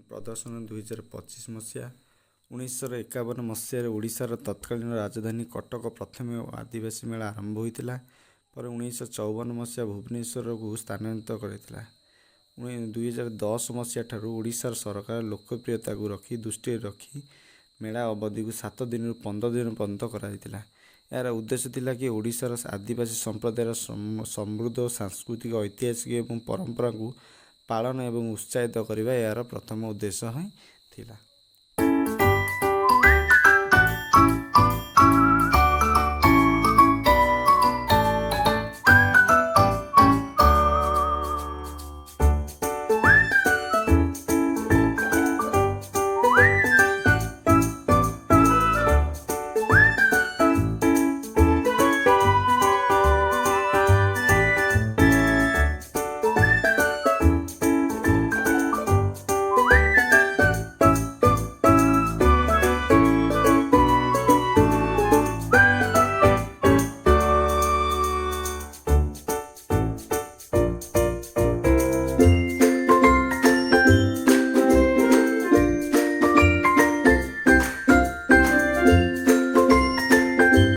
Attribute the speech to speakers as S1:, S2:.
S1: ପ୍ରଦର୍ଶନ 2025 ମସିହା। 1951 ମସିହାରେ ଓଡ଼ିଶାର ତତ୍କାଳୀନ ରାଜଧାନୀ କଟକ ପ୍ରଥମେ ଆଦିବାସୀ ମେଳା ଆରମ୍ଭ ହୋଇଥିଲା। ପରେ 1954 ମସିହା ଭୁବନେଶ୍ୱରକୁ ସ୍ଥାନାନ୍ତରିତ କରିଥିଲା। 2010 ମସିହା ଠାରୁ ଓଡ଼ିଶାର ସରକାର ଲୋକପ୍ରିୟତାକୁ ଦୃଷ୍ଟିରେ ରଖି ମେଳା ଅବଧିକୁ 7 ଦିନରୁ 15 ଦିନ ପର୍ଯ୍ୟନ୍ତ କରାଯାଇଥିଲା। ଏହାର ଉଦ୍ଦେଶ୍ୟ ଥିଲା କି ଓଡ଼ିଶାର ଆଦିବାସୀ ସମ୍ପ୍ରଦାୟର ସମୃଦ୍ଧ ସାଂସ୍କୃତିକ, ଐତିହାସିକ ଏବଂ ପରମ୍ପରାକୁ ପାଳନ ଏବଂ ଉତ୍ସାହିତ କରିବା ଏହାର ପ୍ରଥମ ଉଦ୍ଦେଶ୍ୟ ହିଁ ଥିଲା।